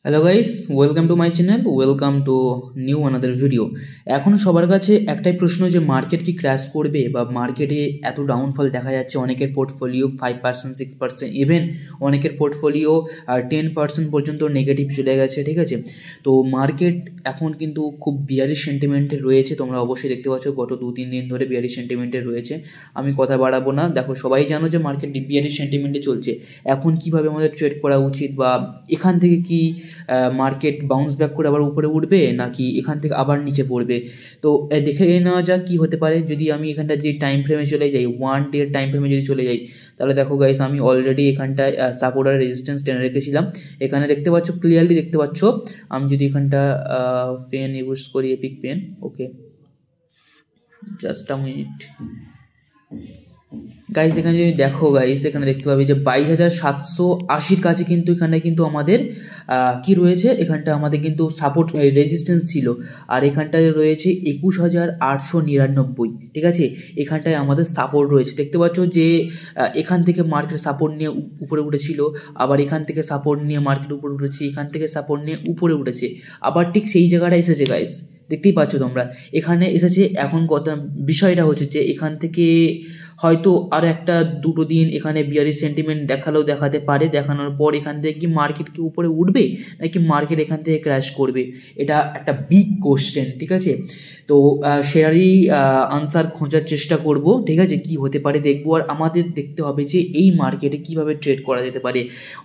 Hello guys, welcome to my channel, welcome to new another video. এখন সবার কাছে একটাই প্রশ্ন যে মার্কেট কি ক্র্যাশ করবে বা মার্কেটে এত ডাউনফল দেখা যাচ্ছে। অনেকের পোর্টফোলিও 5%, 6%, ইভেন অনেকের পোর্টফোলিও 10% পর্যন্ত নেগেটিভ চলে গেছে। ঠিক আছে, তো মার্কেট এখন কিন্তু খুব বিয়ারিশ সেন্টিমেন্টে রয়েছে। তোমরা অবশ্যই দেখতে পাচ্ছ গত 2-3 দিন ধরে বিয়ারিশ সেন্টিমেন্টে রয়েছে। আমি কথা বাড়াবো না, দেখো সবাই জানো যে মার্কেট বিয়ারিশ সেন্টিমেন্টে চলছে। এখন কিভাবে আমাদের ট্রেড করা উচিত বা এখান থেকে কি মার্কেট বাউন্স ব্যাক করে আবার উপরে উঠবে নাকি এখান থেকে আবার নিচে পড়বে। তো দেখে নেওয়া যাক কী হতে পারে। যদি আমি এখানটা যে টাইম ফ্রেমে চলে যাই, 1 ডে টাইম ফ্রেমে যদি চলে যাই, তাহলে দেখো গাইস আমি অলরেডি এখানটায় সাপোর্ট আর রেজিস্ট্যান্স টেনে রেখেছিলাম। এখানে দেখতে পাচ্ছ, ক্লিয়ারলি দেখতে পাচ্ছ। আমি যদি এখানটা পেন ইউজ করি, epic pen, okay just a minute guys. এখানে যদি দেখো গাইস, এখানে দেখতে পাবে যে 22,780 কাছে কিন্তু এখানে কিন্তু আমাদের কি রয়েছে, এখানটা আমাদের কিন্তু সাপোর্ট রেজিস্ট্যান্স ছিল। আর এখানটায় রয়েছে 21,899। ঠিক আছে, এখানটায় আমাদের সাপোর্ট রয়েছে। দেখতে পাচ্ছ যে এখান থেকে মার্কেট সাপোর্ট নিয়ে উপরে উঠেছিল, আবার এখান থেকে সাপোর্ট নিয়ে মার্কেট উপরে উঠেছে, এখান থেকে সাপোর্ট নিয়ে উপরে উঠেছে, আবার ঠিক সেই জায়গাটা এসেছে গাইস। দেখতেই পাচ্ছ তোমরা এখানে এসেছে। এখন কথা বিষয়টা হচ্ছে যে এখান থেকে হয়তো আর একটা দুটো দিন এখানে বিয়ারিশ সেন্টিমেন্ট দেখালেও দেখাতে পারে। দেখানোর পর এখান থেকে কি মার্কেট কি উপরে উঠবে নাকি মার্কেট এখান থেকে ক্র্যাশ করবে, এটা একটা বিগ কোশ্চেন। ঠিক আছে, তো সেটারই আনসার খোঁজার চেষ্টা করব। ঠিক আছে, কি হতে পারে দেখবো। আর আমাদের দেখতে হবে যে এই মার্কেটে কিভাবে ট্রেড করা যেতে পারে।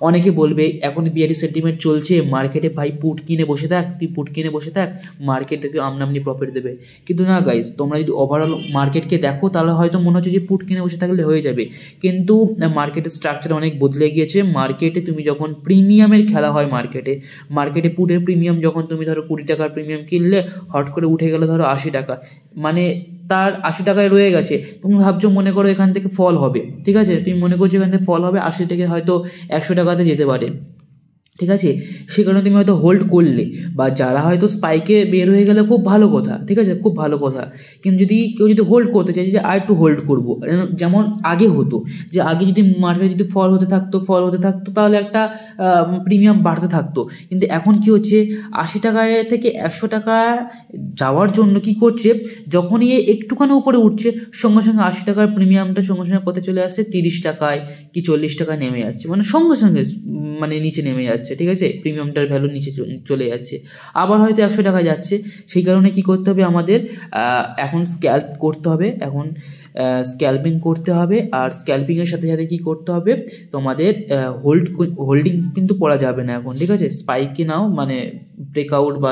অনেকে বলবে এখন বিয়ারিশ সেন্টিমেন্ট চলছে, মার্কেটে ভাই পুট কিনে বসে থাক, তুই পুট কিনে বসে থাক, মার্কেট থেকে আমনামনি প্রফিট দেবে। কিন্তু না গাইস, তোমরা যদি ওভারঅল মার্কেটকে দেখো তাহলে হয়তো মনে হচ্ছে যে পুট কিনে বসে থাকলে হয়ে যাবে, কিন্তু মার্কেটের স্ট্রাকচার অনেক বদলে গিয়েছে। মার্কেটে তুমি যখন প্রিমিয়ামের খেলা হয়, মার্কেটে পুটের প্রিমিয়াম যখন তুমি ধরো 20 টাকার প্রিমিয়াম কিনলে, হট করে উঠে গেলে ধরো 80 টাকা, মানে তার 80 টাকায় রয়ে গেছে। তুমি ভাবছো, মনে করো এখান থেকে ফল হবে। ঠিক আছে, তুমি মনে করছো এখান থেকে ফল হবে, 80 থেকে হয়তো 100 টাকাতে যেতে পারে। ঠিক আছে, সে কারণে তুমি হয়তো হোল্ড করলে, বা যারা হয়তো স্পাইকে বের হয়ে গেলে খুব ভালো কথা। ঠিক আছে, খুব ভালো কথা। কিন্তু যদি কেউ যদি হোল্ড করতে চাই যে আর একটু হোল্ড করবো, যেমন আগে হতো, যে আগে যদি মার্কেটে যদি ফল হতে থাকতো তাহলে একটা প্রিমিয়াম বাড়তে থাকতো। কিন্তু এখন কি হচ্ছে, 80 টাকায় থেকে 100 টাকা যাওয়ার জন্য কি করছে, যখনই একটুখানি উপরে উঠছে, সঙ্গে সঙ্গে 80 টাকার প্রিমিয়ামটা সঙ্গে সঙ্গে কোথায় চলে আসছে, 30 টাকায় কি 40 টাকায় নেমে যাচ্ছে, মানে সঙ্গে সঙ্গে মানে নিচে নেমে যাচ্ছে। ঠিক আছে, প্রিমিয়ামটার ভ্যালু নিচে চলে যাচ্ছে, আবার হয়তো 100 টাকা যাচ্ছে। সেই কারণে কি করতে হবে আমাদের, এখন স্ক্যাল্প করতে হবে, এখন স্ক্যাল্পিং করতে হবে। আর স্ক্যাল্পিংয়ের সাথে সাথে কী করতে হবে, তোমাদের হোল্ডিং কিন্তু করা যাবে না এখন। ঠিক আছে, স্পাইকে নাও, মানে ব্রেকআউট বা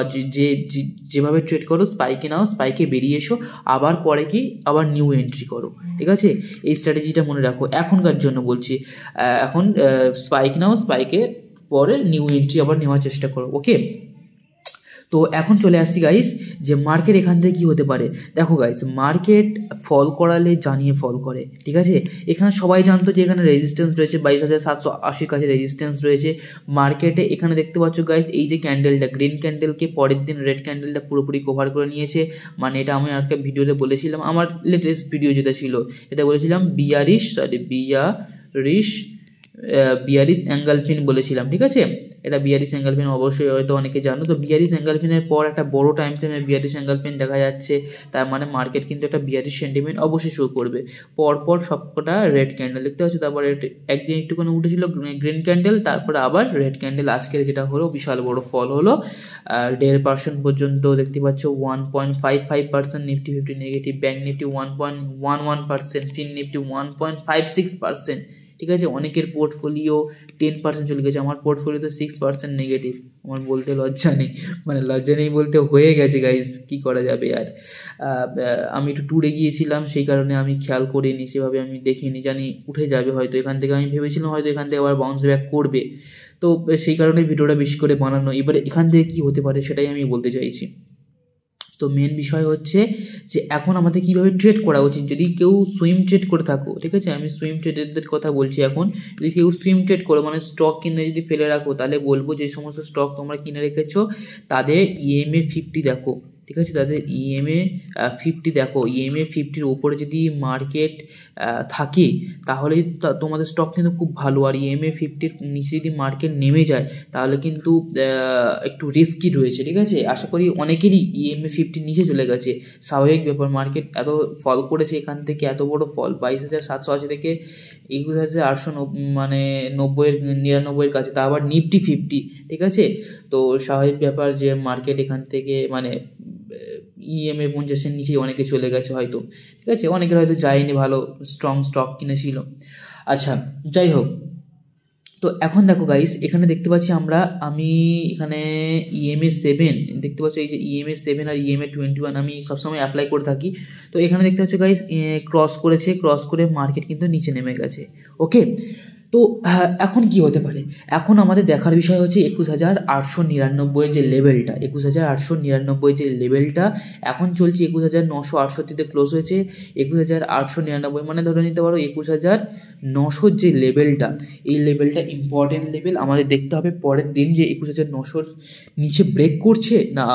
যেভাবে ট্রেড করো, স্পাইকে নাও, স্পাইকে বেরিয়ে এসো, আবার পরে কি আবার নিউ এন্ট্রি করো। ঠিক আছে, এই স্ট্র্যাটেজিটা মনে রাখো এখনকার জন্য বলছি। এখন স্পাইক নাও, স্পাইকে পরে নিউ এন্ট্রি আবার নেওয়ার চেষ্টা করো। ওকে, তো এখন চলে আসছি গাইস যে মার্কেট এখান থেকে কী হতে পারে। দেখো গাইস, মার্কেট ফল করালে জানিয়ে ফল করে। ঠিক আছে, এখানে সবাই জানতো যে এখানে রেজিস্ট্যান্স রয়েছে, 22,780 কাছে রেজিস্ট্যান্স রয়েছে মার্কেটে। এখানে দেখতে পাচ্ছ গাইস, এই যে ক্যান্ডেলটা, গ্রিন ক্যান্ডেলকে পরের দিন রেড ক্যান্ডেলটা পুরোপুরি কভার করে নিয়েছে। মানে এটা আমি একটা ভিডিওতে বলেছিলাম, আমার লেটেস্ট ভিডিও যেটা ছিল, এটা বলেছিলাম বিয়ারিশ অ্যাঙ্গেলফিন বলেছিলাম। ঠিক আছে, এটা বিয়ারিশ অ্যাঙ্গেলফিন অবশ্যই হয়তো অনেকে জানো। তো বিয়ারিশ অ্যাঙ্গেলফিনের পর একটা বড় টাইম ফ্রেমে বিয়ারিশ অ্যাঙ্গেলফিন দেখা যাচ্ছে, তার মানে মার্কেট কিন্তু একটা বিয়ারিশ সেন্টিমেন্ট অবশ্যই শো করবে। পরপর সবকটা রেড ক্যান্ডেল দেখতে পাচ্ছ, তারপরে একদিন একটুখানি উঠেছিল গ্রিন ক্যান্ডেল, তারপরে আবার রেড ক্যান্ডেল। আজকের যেটা হলো বিশাল বড় ফল হলো, 1.5% পর্যন্ত দেখতে পাচ্ছ, 1.55%, নিফটি 50 নেগেটিভ, ব্যাঙ্ক নিফটি 1.11%, ফিন নিফটি 1.56%। ঠিক আছে, অনেকের পোর্টফোলিও 10% চলে গেছে, আমার পোর্টফোলিও তো 6% নেগেটিভ। আমার বলতে লজ্জা নেই, মানে লজ্জা নেই বলতে হয়ে গেছে গাইস, কি করা যাবে আর। আমি একটু ট্যুরে গিয়েছিলাম, সেই কারণে আমি খেয়াল করিনি, সেভাবে আমি দেখিনি, জানি উঠে যাবে হয়তো এখান থেকে। আমি ভেবেছিলাম হয়তো এখান থেকে আবার বাউন্স ব্যাক করবে, তো সেই কারণে ভিডিওটা বেশি করে বানানো। এবারে এখান থেকে কী হতে পারে সেটাই আমি বলতে চাইছি। তো মেন বিষয় হচ্ছে যে এখন আমাদের কীভাবে ট্রেড করা উচিত। যদি কেউ সুইম ট্রেড করে থাকো, ঠিক আছে, আমি সুইম ট্রেডারদের কথা বলছি এখন। যদি কেউ সুইম ট্রেড করো, মানে স্টক কিনে যদি ফেলে রাখো, তাহলে বলবো যে সমস্ত স্টক তোমরা কিনে রেখেছো তাদের EMA 50 দেখো। ঠিক আছে। তাদের EMA 50 দেখো, EMA 50-র ওপরে যদি মার্কেট থাকে তাহলে তোমাদের স্টক কিন্তু খুব ভালো, আর EMA 50-র নিচে যদি মার্কেট নেমে যায় তাহলে কিন্তু একটু রিস্কি রয়েছে, ঠিক আছে। আশা করি অনেকেরই EMA 50-র নিচে চলে গেছে, স্বাভাবিক ব্যাপার, মার্কেট এত ফল করেছে, এখান থেকে এত বড় ফল 22,780 থেকে 21,890 মানে 99-এর কাছে, তা আবার নিফটি 50, ঠিক আছে। তো স্বাভাবিক ব্যাপার যে মার্কেট এখান থেকে মানে EMA 50-এর নিচে অনেকে চলে গেছে হয়তো, ঠিক আছে। অনেকের হয়তো যায়নি, ভালো স্ট্রং স্টক কিনেছিল। আচ্ছা, যাই হোক, তো এখন দেখো গাইস, এখানে দেখতে পাচ্ছি আমি এখানে EMA 7 দেখতে পাচ্ছি, এই যে EMA 7 আর EMA 21 আমি সবসময় অ্যাপ্লাই করে থাকি। তো এখানে দেখতে পাচ্ছি গাইস ক্রস করে মার্কেট কিন্তু নিচে নেমে গেছে। ওকে, তো এখন কি হতে পারে, এখন আমাদের দেখার বিষয় হচ্ছে 21,899 যে লেভেলটা, 21,899 যে লেভেলটা এখন চলছে, 21,968-তে ক্লোজ হয়েছে, 21,899 মানে ধরে নিতে পারো 21,900 যে লেভেলটা, এই লেভেলটা ইম্পর্টেন্ট লেভেল। আমাদের দেখতে হবে পরের দিন যে 21,900 নিচে ব্রেক করছে না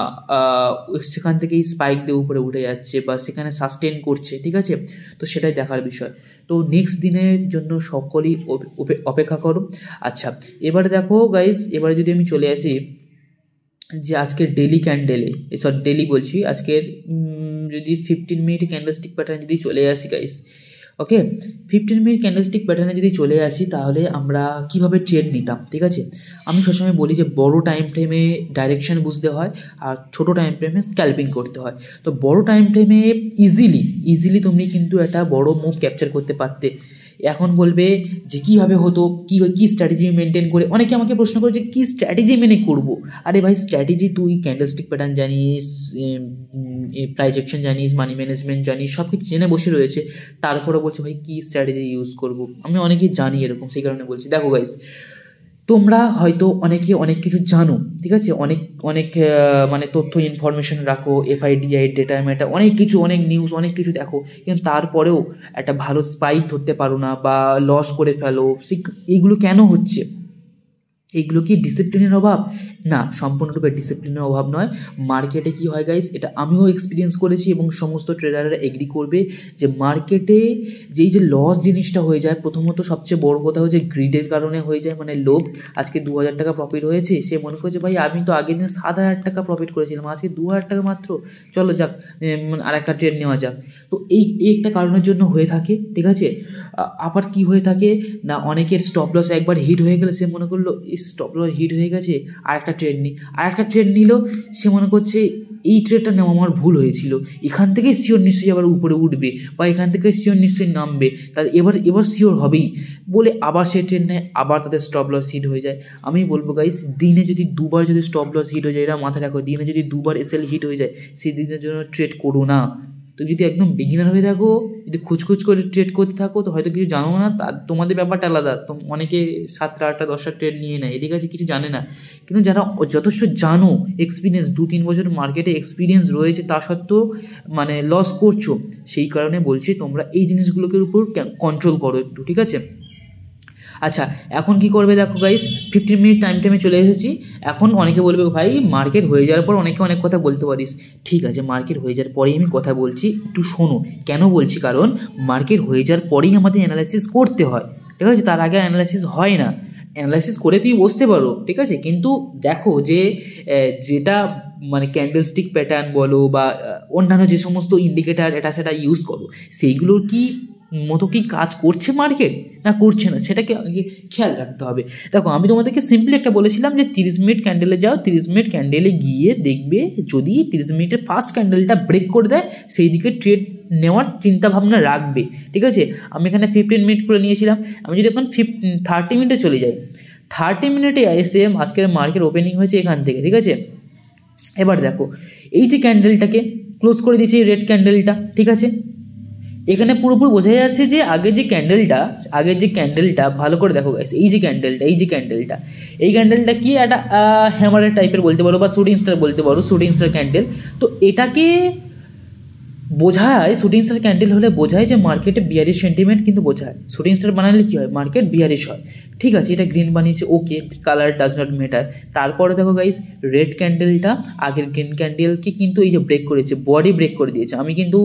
সেখান থেকেই স্পাইক দিয়ে উপরে উঠে যাচ্ছে বা সেখানে সাস্টেন করছে, ঠিক আছে। তো সেটাই দেখার বিষয়। তো নেক্সট দিনের জন্য সকলেই অপেক্ষা করো। আচ্ছা, এবারে দেখো গাইস, এবারে যদি আমি চলে আসি যে আজকের ডেলি বলছি, আজকের যদি 15 মিনিট ক্যান্ডেলস্টিক প্যাটার্ন যদি চলে আসি গাইস, ওকে, 15 মিনিট ক্যান্ডেলস্টিক প্যাটার্নে যদি চলে আসি তাহলে আমরা কিভাবে ট্রেড নিতাম, ঠিক আছে। আমি সবসময় বলি যে বড় টাইম ফ্রেমে ডাইরেকশন বুঝতে হয় আর ছোট টাইম ফ্রেমে স্ক্যালপিং করতে হয়। তো বড় টাইম ফ্রেমে ইজিলি তুমি কিন্তু একটা বড় মুভ ক্যাপচার করতে পারতে। এখন বলবে যে কীভাবে হতো, কী স্ট্র্যাটেজি মেনটেন করে, অনেকে আমাকে প্রশ্ন করে যে কী স্ট্র্যাটেজি মেনে করবো। আরে ভাই, স্ট্র্যাটেজি তুই ক্যান্ডেলস্টিক প্যাটার্ন জানিস, প্রাইস অ্যাকশন জানিস, মানি ম্যানেজমেন্ট জানিস, সব কিছু জেনে বসে রয়েছে, তারপরে বলছে ভাই কী স্ট্র্যাটেজি ইউজ করবো। আমি অনেকেই জানি এরকম, সেই কারণে বলছি। দেখো গাইস, তোমরা হয়তো অনেকে অনেক কিছু জানো, ঠিক আছে, অনেক মানে তথ্য ইনফরমেশন রাখো, FIDI ডেটা ম্যাটা, অনেক কিছু, অনেক নিউজ, অনেক কিছু দেখো, কিন্তু তারপরেও একটা ভালো স্পাইক ধরতে পারো না বা লস করে ফেলো। এইগুলো কেন হচ্ছে? এইগুলো কি ডিসিপ্লিনের অভাব? না, সম্পূর্ণরূপে ডিসিপ্লিনের অভাব নয়। মার্কেটে কি হয় গাইস, এটা আমিও এক্সপিরিয়েন্স করেছি এবং সমস্ত ট্রেডাররা এগ্রি করবে যে মার্কেটে যে লস জিনিসটা হয়ে যায়, প্রথমত সবচেয়ে বড় কথা হচ্ছে গ্রিডের কারণে হয়ে যায়, মানে লোভ। আজকে 2,000 টাকা প্রফিট হয়েছে, সে মনে করছে ভাই আমি তো আগের দিন 7,000 টাকা প্রফিট করেছিলাম, আজকে 2,000 টাকা মাত্র, চলো যাক আর একটা ট্রেড নেওয়া যাক। তো এই একটা কারণের জন্য হয়ে থাকে, ঠিক আছে। আবার কি হয়ে থাকে না, অনেকের স্টপ লস একবার হিট হয়ে গেলে সে মনে করলো স্টপ লস হিট হয়ে গেছে, আর একটা ট্রেড নিল, সে মনে করছে এই ট্রেডটা নেওয়া আমার ভুল হয়েছিল, এখান থেকে শিওর নিশ্চয়ই আবার উপরে উঠবে বা এখান থেকে শিওর নিশ্চয়ই নামবে, তাহলে এবার শিওর হবেই বলে আবার সে ট্রেড নেয়, আবার তাদের স্টপ লস হিট হয়ে যায়। আমি বলবো গাইস, দিনে যদি 2বার যদি স্টপ লস হিট হয়ে যায়, এটা মাথায় রাখো, দিনে যদি 2বার SL হিট হয়ে যায়, সেই দিনের জন্য ট্রেড করো না। তুমি যদি একদম বিগিনার হয়ে থাকো, যদি খুচখুচ করে ট্রেড করতে থাকো, তো হয়তো কিছু জানো না, তোমাদের ব্যাপারটা আলাদা। তো অনেকে 7টা 8টা 10টা ট্রেড নিয়ে নেয়, এদিকে আছে কিছু জানে না। কিন্তু যারা যথেষ্ট জানো, এক্সপিরিয়েন্স 2-3 বছর মার্কেটে এক্সপিরিয়েন্স রয়েছে, তা সত্ত্বেও মানে লস করছো, সেই কারণে বলছি তোমরা এই জিনিসগুলোকে উপর কন্ট্রোল করো একটু, ঠিক আছে। আচ্ছা, এখন কি করবে দেখো গাইস, 15 মিনিট টাইমে চলে এসেছি। এখন অনেকে বলবে ভাই মার্কেট হয়ে যাওয়ার পর অনেকে অনেক কথা বলতে পারিস, ঠিক আছে, মার্কেট হয়ে যাওয়ার পরেই আমি কথা বলছি, একটু শোনো। কেন বলছি, কারণ মার্কেট হয়ে যাওয়ার পরেই আমাদের অ্যানালাইসিস করতে হয়, ঠিক আছে, তার আগে অ্যানালাইসিস হয় না। অ্যানালাইসিস করে তুই বসতে পারো, ঠিক আছে, কিন্তু দেখো যে যেটা মানে ক্যান্ডেলস্টিক প্যাটার্ন বলো বা অন্যান্য যে সমস্ত ইন্ডিকেটার এটা সেটা ইউজ করো, সেইগুলোর কি মতো কি কাজ করছে মার্কেট না করছে না, সেটাকে আগে খেয়াল রাখতে হবে। দেখো, আমি তোমাদেরকে সিম্পলি একটা বলেছিলাম যে 30 মিনিট ক্যান্ডেলে যাও, 30 মিনিট ক্যান্ডেলে গিয়ে দেখবে যদি 30 মিনিটের ফার্স্ট ক্যান্ডেলটা ব্রেক করে দেয়, সেই দিকে ট্রেড নেওয়ার চিন্তাভাবনা রাখবে, ঠিক আছে। আমি এখানে 15 মিনিট করে নিয়েছিলাম, আমি যদি এখন 30 মিনিটে চলে যাই, 30 মিনিটে এসে আজকের মার্কেট ওপেনিং হয়েছে এখান থেকে, ঠিক আছে। এবার দেখো, এই যে ক্যান্ডেলটাকে ক্লোজ করে দিয়েছি, রেড ক্যান্ডেলটা, ঠিক আছে। এখানে পুরোপুরি বোঝা যাচ্ছে যে আগের যে ক্যান্ডেলটা ভালো করে দেখো গাইস, এই যে ক্যান্ডেলটা কি একটা হ্যামারের টাইপের বলতে পারো বা শুটিং স্টার বলতে পারো, শুটিং স্টার ক্যান্ডেল। তো এটাকে বোঝায় শুটিং স্টার ক্যান্ডেল হলে বোঝায় যে মার্কেটে বিয়ারিশ সেন্টিমেন্ট কিন্তু বোঝায়। শুটিং স্টার বানালে কী হয়, মার্কেট বিয়ারিশ হয়। ঠিক আছে, এটা গ্রিন বানিয়েছে, ওকে, কালার ডাজ নট ম্যাটার। তারপরে দেখো গাইস, রেড ক্যান্ডেলটা আগের গ্রিন ক্যান্ডেলকে কিন্তু এই যে ব্রেক করেছে, বডি ব্রেক করে দিয়েছে। আমি কিন্তু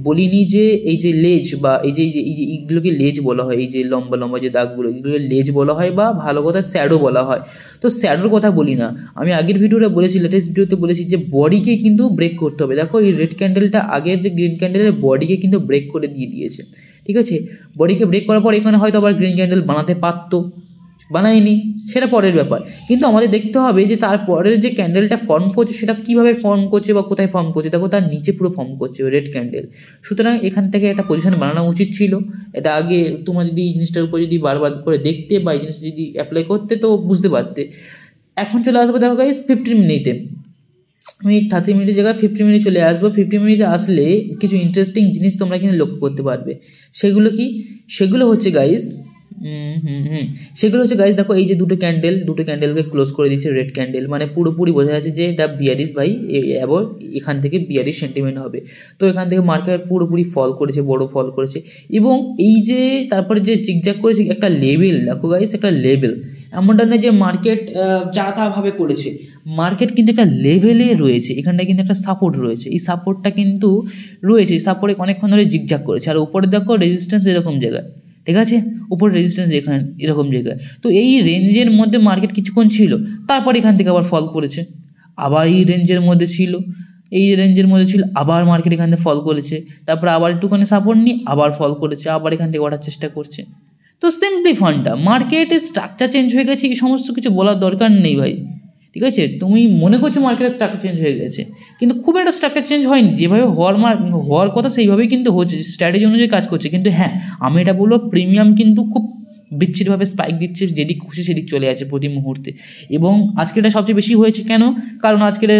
বলিনি যে এই যে লেজ বা এই যে এইগুলোকে লেজ বলা হয়, এই যে লম্বা লম্বা যে দাগগুলো, এগুলোকে লেজ বলা হয় বা ভালো কথা শ্যাডো বলা হয়। তো শ্যাডোর কথা বলি না, আমি আগের ভিডিওটা বলেছি, লেটেস্ট ভিডিওতে বলেছি যে বডিকে কিন্তু ব্রেক করতে হবে। দেখো এই রেড ক্যান্ডেলটা আগের যে গ্রিন ক্যান্ডেলের বডিকে কিন্তু ব্রেক করে দিয়েছে। ঠিক আছে, বডিকে ব্রেক করার পর এখানে হয়তো আবার গ্রিন ক্যান্ডেল বানাতে পারতো, বানায়নি, সেটা পরের ব্যাপার। কিন্তু আমাদের দেখতে হবে যে তারপরের যে ক্যান্ডেলটা ফর্ম করছে সেটা কীভাবে ফর্ম করছে বা কোথায় ফর্ম করছে। দেখো তার নিচে পুরো ফর্ম করছে রেড ক্যান্ডেল। সুতরাং এখান থেকে একটা পজিশন বানানো উচিত ছিল। এটা আগে তোমার যদি এই জিনিসটার উপর যদি বারবার করে দেখতে বা এই জিনিসটা যদি অ্যাপ্লাই করতে তো বুঝতে পারতে। এখন চলে আসবো দেখো গাইস 15 মিনিটে, আমি 30 মিনিটের জায়গায় 50 মিনিট চলে আসবো। 50 মিনিটে আসলে কিছু ইন্টারেস্টিং জিনিস তোমরা কিন্তু লক্ষ্য করতে পারবে। সেগুলো কি? সেগুলো হচ্ছে গাইস দেখো এই যে দুটো ক্যান্ডেলকে ক্লোজ করে দিয়েছে রেড ক্যান্ডেল, মানে পুরোপুরি বোঝা যাচ্ছে যে এটা বিয়ারিশ ভাই, এবং এখান থেকে বিয়ারিশ সেন্টিমেন্ট হবে। তো এখান থেকে মার্কেট পুরোপুরি ফল করেছে, বড় ফল করেছে। এবং এই যে তারপরে যে জিগজ্যাগ করেছে একটা লেভেল, দেখো গাইস একটা লেভেল, এমনটা না যে মার্কেট যা তাভাবে করেছে, মার্কেট কিন্তু একটা লেভেলে রয়েছে। এখানটায় কিন্তু একটা সাপোর্ট রয়েছে, এই সাপোর্টটা কিন্তু রয়েছে, সাপোর্টে অনেকক্ষণ ধরে জিগজ্যাগ করেছে। আর উপরে দেখো রেজিস্ট্যান্স এরকম জায়গায়, ঠিক আছে, উপরে রেজিস্ট্যান্স এখানে এরকম জায়গায়। তো এই রেঞ্জের মধ্যে মার্কেট কিছুক্ষণ ছিল, তারপর এখান থেকে আবার ফল করেছে, আবার এই রেঞ্জের মধ্যে ছিল, আবার মার্কেট এখান থেকে ফল করেছে, তারপর আবার একটুখানি সাপোর্ট নিয়ে আবার ফল করেছে, আবার এখান থেকে ওঠার চেষ্টা করছে। তো সিম্পলি ফান্ডা, মার্কেটের স্ট্রাকচার চেঞ্জ হয়ে গেছে, এই সমস্ত কিছু বলার দরকার নেই ভাই। ঠিক আছে, তুমি মনে করছো মার্কেটের স্ট্রাকচার চেঞ্জ হয়ে গেছে, কিন্তু খুব একটা স্ট্রাকচার চেঞ্জ হয়নি। যেভাবে হওয়ার কথা সেইভাবেই কিন্তু হচ্ছে, স্ট্র্যাটেজি অনুযায়ী কাজ করছে। কিন্তু হ্যাঁ, আমি এটা বলবো প্রিমিয়াম কিন্তু খুব বিচ্ছিরিভাবে স্পাইক দিচ্ছে, যেদিক খুশি সেদিক চলে যাচ্ছে প্রতি মুহূর্তে। এবং আজকে এটা সবচেয়ে বেশি হয়েছে কেন? কারণ আজকের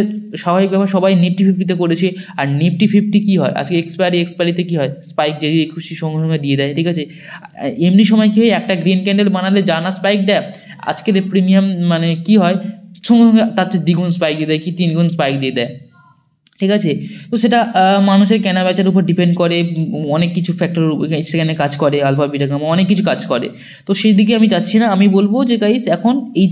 স্বাভাবিকভাবে সবাই নিফটি 50-তে করেছে। আর নিফটি 50 কী হয়, আজকে এক্সপায়ারিতে কী হয়, স্পাইক যেদিকে খুশি সঙ্গে সঙ্গে দিয়ে দেয়। ঠিক আছে, এমনি সময় কী হয়, একটা গ্রিন ক্যান্ডেল বানালে যা না স্পাইক দেয়, আজকের প্রিমিয়াম মানে কী হয়, সঙ্গে সঙ্গে তার চেয়ে দ্বিগুণ স্পাইক দিয়ে দেয়, কি 3 গুণ স্পাইক দিয়ে দেয়। ঠিক আছে, তো সেটা মানুষের কেনা বেচার উপর ডিপেন্ড করে, অনেক কিছু ফ্যাক্টর সেখানে কাজ করে, আলফা বিটা গামা অনেক কিছু কাজ করে। তো সেই দিকে আমি যাচ্ছি না, আমি বলবো যে গাইস এখন এই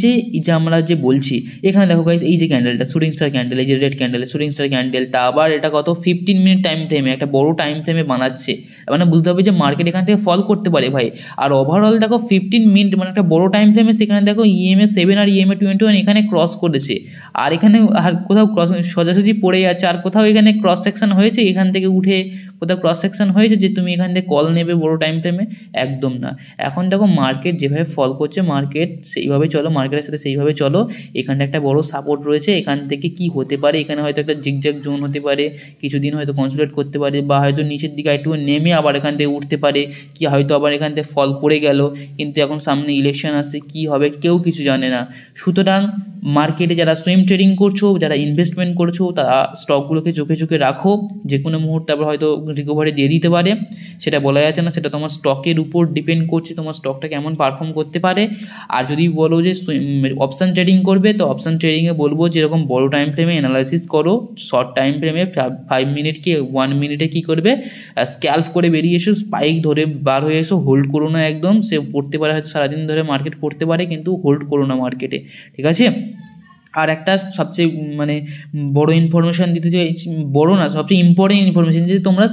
যে আমরা যে বলছি, এখানে দেখো গাইস এই যে ক্যান্ডেলটা শুটিং স্টার ক্যান্ডেল, এই যে red candle shooting star candle, তা আবার এটা কত 15 মিনিট টাইম ফ্রেমে, একটা বড় টাইম ফ্রেমে বানাচ্ছে। মানে বুঝতে হবে যে মার্কেট এখান থেকে ফল করতে পারে ভাই। আর ওভারঅল দেখো 15 মিনিট মানে একটা বড় টাইম ফ্রেমে, সেখানে দেখো EMA 7 আর EMA 21 এখানে ক্রস করেছে, আর এখানে আর কোথাও ক্রস সোজাসুজি পড়ে যাচ্ছে, আর কোথাও এখানে ক্রস সেকশন হয়েছে, এখান থেকে উঠে কোথাও ক্রস সেকশন হয়েছে যে তুমি এখান থেকে কল নেবে বড় টাইম ফ্রেমে, একদম না। এখন দেখো মার্কেট যেভাবে ফল করছে, মার্কেট সেইভাবে চলো, মার্কেটের সাথে সেইভাবে চলো। এখানটা একটা বড় সাপোর্ট রয়েছে, এখান থেকে কি হতে পারে, এখানে হয়তো একটা জিগজ্যাগ জোন হতে পারে, কিছুদিন হয়তো কনসোলিডেট করতে পারে, বা হয়তো নিচের দিকে একটু নেমে আবার এখান থেকে উঠতে পারে, কি হয়তো আবার এখান থেকে ফল করে গেল। কিন্তু এখন সামনে ইলেকশন আসছে, কি হবে কেউ কিছু জানে না। সুতরাং মার্কেটে যারা সুইং ট্রেডিং করছো, যারা ইনভেস্টমেন্ট করছো, তারা স্টকগুলোকে চোখে চোখে রাখো, যে কোনো মুহূর্তে আবার হয়তো রিকভারি দিয়ে দিতে পারে, সেটা বলা যাচ্ছে না। সেটা তোমার স্টকের উপর ডিপেন্ড করছে, তোমার স্টকটা কেমন পারফর্ম করতে পারে। আর যদি বলো যে অপশান ট্রেডিং করবে, তো অপশান ট্রেডিংয়ে বলবো যেরকম বড় টাইম ফ্রেমে অ্যানালাইসিস করো, শর্ট টাইম ফ্রেমে 5 মিনিটকে 1 মিনিটে কী করবে, স্ক্যাল্প করে বেরিয়ে এসো, স্পাইক ধরে বার হয়ে এসো, হোল্ড করো না একদম। সে পড়তে পারে হয়তো সারাদিন ধরে মার্কেট পড়তে পারে, কিন্তু হোল্ড করো না মার্কেটে, ঠিক আছে। আর একটা সবচেয়ে মানে বড় ইনফরমেশান দিতে চাই, বড় না সবচেয়ে ইম্পর্টেন্ট ইনফরমেশান, যে তোমরা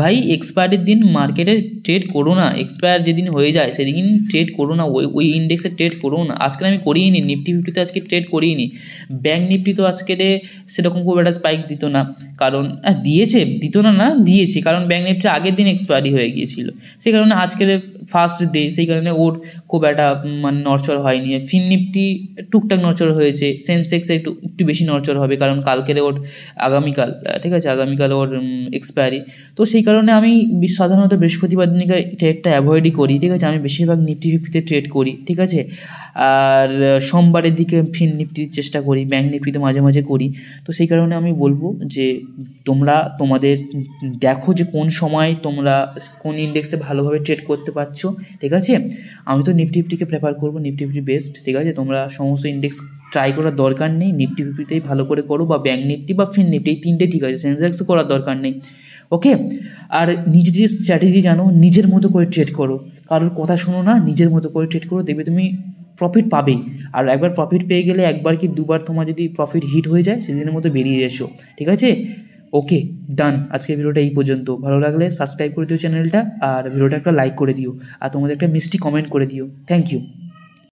ভাই এক্সপায়ারের দিন মার্কেটে ট্রেড করো না। এক্সপায়ার যেদিন হয়ে যায় সেদিন ট্রেড করো না, ওই ইন্ডেক্সে ট্রেড করো না। আজকে আমি করিয়ে নি নিফটি 50-তে আজকে ট্রেড করিয়ে নি। ব্যাঙ্ক নিফটি তো আজকে সেরকম খুব একটা স্পাইক দিত না, কারণ দিয়েছে কারণ ব্যাঙ্ক নিফটি আগের দিন এক্সপায়ারি হয়ে গিয়েছিল, সেই কারণে আজকের ফার্স্ট ডে, সেই কারণে ওর খুব একটা মানে নড়চড় হয়নি। ফিন নিফটি টুকটাক নড়চড় হয়েছে, সেন্সেক্সে একটু বেশি নড়চড় হবে, কারণ কালকের ওর আগামীকাল, ঠিক আছে, আগামীকাল ওর এক্সপায়ারি। তো সেই কারণে আমি সাধারণত বৃহস্পতিবার দিনকে ট্রেডটা অ্যাভয়েডই করি, ঠিক আছে। আমি বেশিরভাগ নিফটি 50-তে ট্রেড করি, ঠিক আছে। আর সোমবারের দিকে ফিন নিফটির চেষ্টা করি, ব্যাঙ্ক নিফটিতে মাঝে মাঝে করি। তো সেই কারণে আমি বলবো যে তোমরা তোমাদের দেখো যে কোন সময় তোমরা কোন ইন্ডেক্সে ভালোভাবে ট্রেড করতে পারছো, ঠিক আছে। আমি তো নিফটি 50-কে প্রেফার করবো, নিফটি 50 বেস্ট, ঠিক আছে। তোমরা সমস্ত ইন্ডেক্স ট্রাই করার দরকার নেই, নিফটি 50-তেই ভালো করে করো, বা ব্যাঙ্ক নিফটি বা ফিন নিফটি, এই তিনটে ঠিক আছে, সেন্সেক্সও করার দরকার নেই। ওকে, আর নিজে যে স্ট্র্যাটেজি জানো, নিজের মতো করে ট্রেড করো, কারোর কথা শোনো না, নিজের মতো করে ট্রেড করো, দেখবে তুমি প্রফিট পাবেই। আর একবার প্রফিট পেয়ে গেলে একবার কি দুবার তোমার যদি প্রফিট হিট হয়ে যায় সেদিনের মতো বেরিয়ে এসো, ঠিক আছে? ওকে, ডান। আজকে ভিডিওটা এই পর্যন্ত। ভালো লাগলে সাবস্ক্রাইব করে দিও চ্যানেলটা, আর ভিডিওটা একটা লাইক করে দিও, আর তোমাদের একটা মিষ্টি কমেন্ট করে দিও। Thank you.